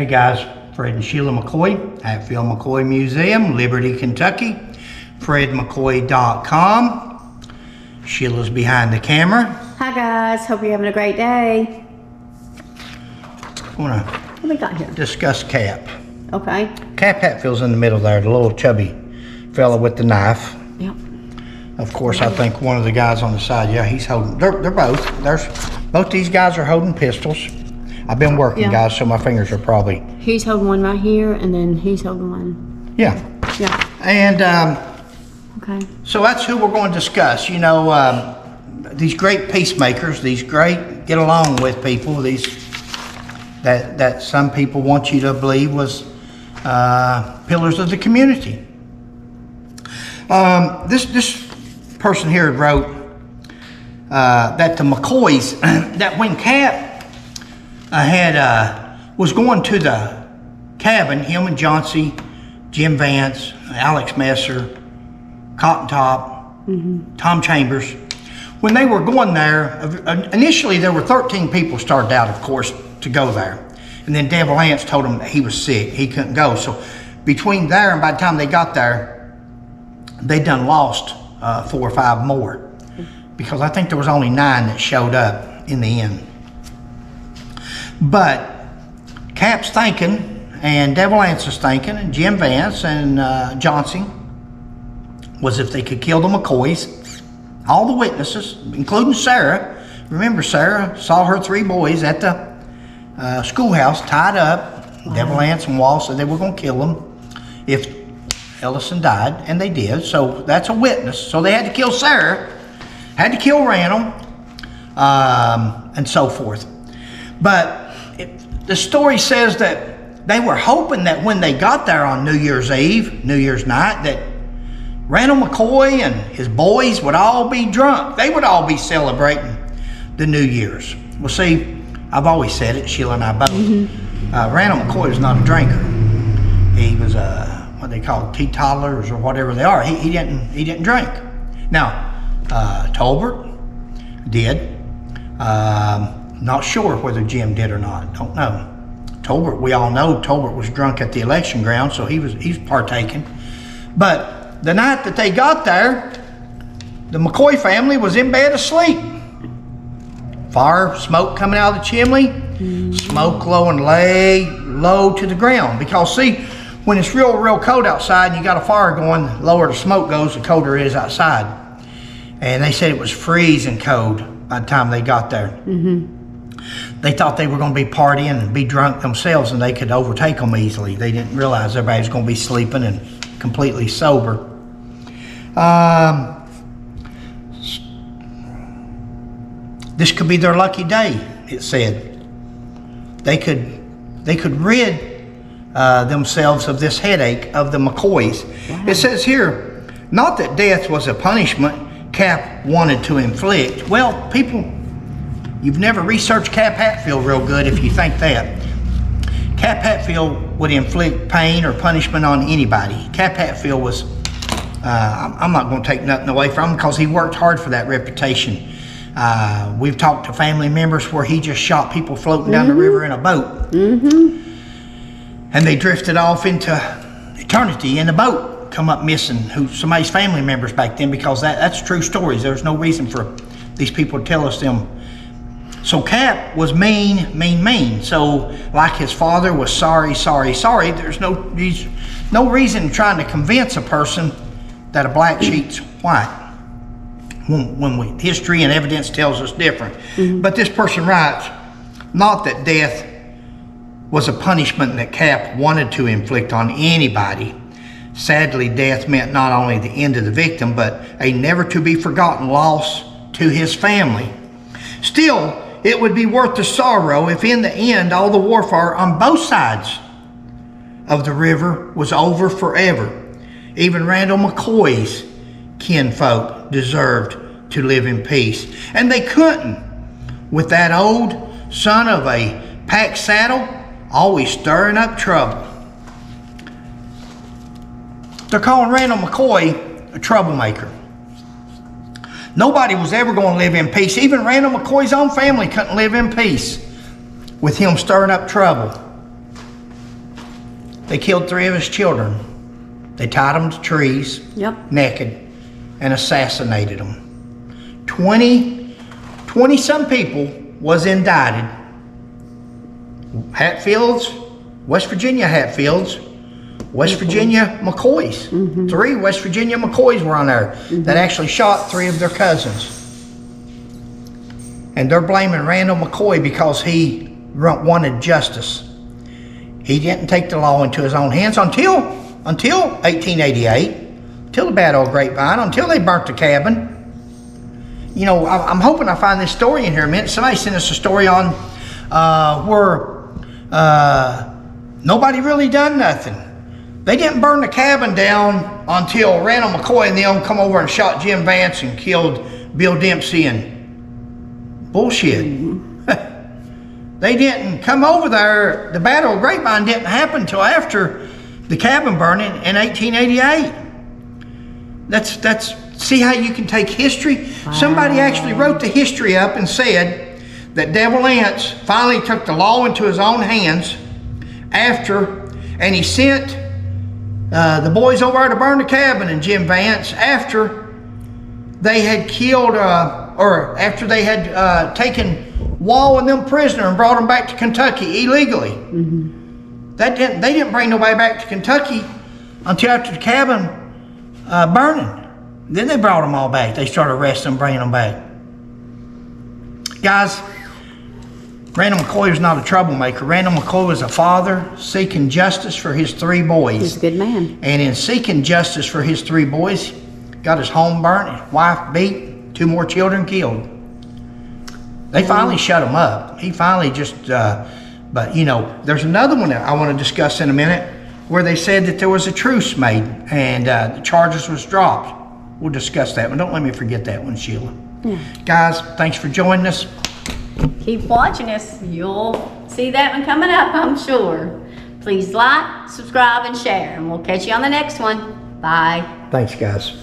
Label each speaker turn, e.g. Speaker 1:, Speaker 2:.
Speaker 1: guys, Fred and Sheila McCoy, Hatfield McCoy Museum, Liberty, Kentucky. FredMcCoy.com. Sheila's behind the camera.
Speaker 2: Hi guys, hope you're having a great day.
Speaker 1: I want
Speaker 2: What we got here?
Speaker 1: to discuss Cap.
Speaker 2: Okay.
Speaker 1: Cap Hatfield's in the middle there, the little chubby fella with the knife.
Speaker 2: Yep.
Speaker 1: Of course, I think one of the guys on the side, yeah, he's holding, they're both these guys are holding pistols. I've been working,
Speaker 2: Yeah.
Speaker 1: guys, so my fingers are probably,
Speaker 2: He's holding one right here, and then he's holding one.
Speaker 1: yeah.
Speaker 2: Yeah.
Speaker 1: And
Speaker 2: Okay.
Speaker 1: so that's who we're going to discuss. You know, these great peacemakers, these great get along with people, these that some people want you to believe was pillars of the community. This person here wrote that the McCoys, that when Cap was going to the cabin, him and Johnsy, Jim Vance, Alex Messer, Cotton Top, Tom Chambers, when they were going there, initially there were 13 people started out, of course, to go there. And then Devil Lance told him that he was sick, he couldn't go. So between there and by the time they got there, they done lost 4 or 5 more. Because I think there was only 9 that showed up in the end. But Cap's thinking, and Devil Lance is thinking, and Jim Vance and Johnson, was if they could kill the McCoys, all the witnesses, including Sarah. Remember, Sarah saw her 3 boys at the schoolhouse tied up. Wow. Devil Lance and Wall said they were going to kill them if Ellison died, and they did. So that's a witness. So they had to kill Sarah, had to kill Randall, and so forth. But the story says that they were hoping that when they got there on New Year's Eve, New Year's night, that Randall McCoy and his boys would all be drunk. They would all be celebrating the New Year's. Well, see, I've always said it, Sheila and I both. Randall McCoy was not a drinker. He was what they call teetotalers or whatever they are. He didn't drink. Now, Tolbert did. Not sure whether Jim did or not. Don't know. Tolbert, we all know Tolbert was drunk at the election ground, so he's partaking. But the night that they got there, the McCoy family was in bed asleep. Fire, smoke coming out of the chimney, smoke glowing lay low to the ground. Because see, when it's real cold outside and you got a fire going, the lower the smoke goes, the colder it is outside. And they said it was freezing cold by the time they got there. They thought they were going to be partying and be drunk themselves and they could overtake them easily. They didn't realize everybody was going to be sleeping and completely sober. This could be their lucky day, it said. They could rid themselves of this headache of the McCoys. Wow. It says here, not that death was a punishment Cap wanted to inflict. Well, people, you've never researched Cap Hatfield real good if you think that. Cap Hatfield would inflict pain or punishment on anybody. Cap Hatfield was, I'm not going to take nothing away from him because he worked hard for that reputation. We've talked to family members where he just shot people floating down the river in a boat. And they drifted off into eternity in a boat, come up missing, somebody's family members back then, because that's true stories. There's no reason for these people to tell us them. So Cap was mean. So like his father was sorry. There's no reason trying to convince a person that a black sheep's white. When history and evidence tells us different. But this person writes, not that death was a punishment that Cap wanted to inflict on anybody. Sadly, death meant not only the end of the victim, but a never to be forgotten loss to his family. Still, it would be worth the sorrow if in the end all the warfare on both sides of the river was over forever. Even Randall McCoy's kinfolk deserved to live in peace. And they couldn't, with that old son of a pack saddle always stirring up trouble. They're calling Randall McCoy a troublemaker. Nobody was ever going to live in peace. Even Randall McCoy's own family couldn't live in peace with him stirring up trouble. They killed 3 of his children. They tied them to trees,
Speaker 2: Yep.
Speaker 1: naked, and assassinated them. 20 some people was indicted. Hatfields, West Virginia Hatfields, West Virginia McCoys. 3 West Virginia McCoys were on there that actually shot 3 of their cousins. And they're blaming Randall McCoy because he wanted justice. He didn't take the law into his own hands until 1888, until the Bad Old Grapevine, until they burnt the cabin. You know, I'm hoping I find this story in here in a minute. Somebody sent us a story on where nobody really done nothing. They didn't burn the cabin down until Randall McCoy and them come over and shot Jim Vance and killed Bill Dempsey and bullshit. They didn't come over there. The Battle of Grapevine didn't happen until after the cabin burning in 1888. That's see how you can take history? Wow. Somebody actually wrote the history up and said that Devil Anse finally took the law into his own hands and he sent the boys over there to burn the cabin and Jim Vance after they had killed, or after they had taken Wall and them prisoner and brought them back to Kentucky illegally. They didn't bring nobody back to Kentucky until after the cabin burning. Then they brought them all back. They started arresting them, bringing them back. Guys, Randall McCoy was not a troublemaker. Randall McCoy was a father seeking justice for his 3 boys.
Speaker 2: He's a good man.
Speaker 1: And in seeking justice for his 3 boys, got his home burnt, his wife beat, 2 more children killed. They finally shut him up. He finally just, but you know, there's another one that I want to discuss in a minute where they said that there was a truce made and the charges was dropped. We'll discuss that one. Don't let me forget that one, Sheila.
Speaker 2: Yeah.
Speaker 1: Guys, thanks for joining us.
Speaker 3: Keep watching us. You'll see that one coming up, I'm sure. Please like, subscribe, and share, and we'll catch you on the next one. Bye.
Speaker 1: Thanks, guys.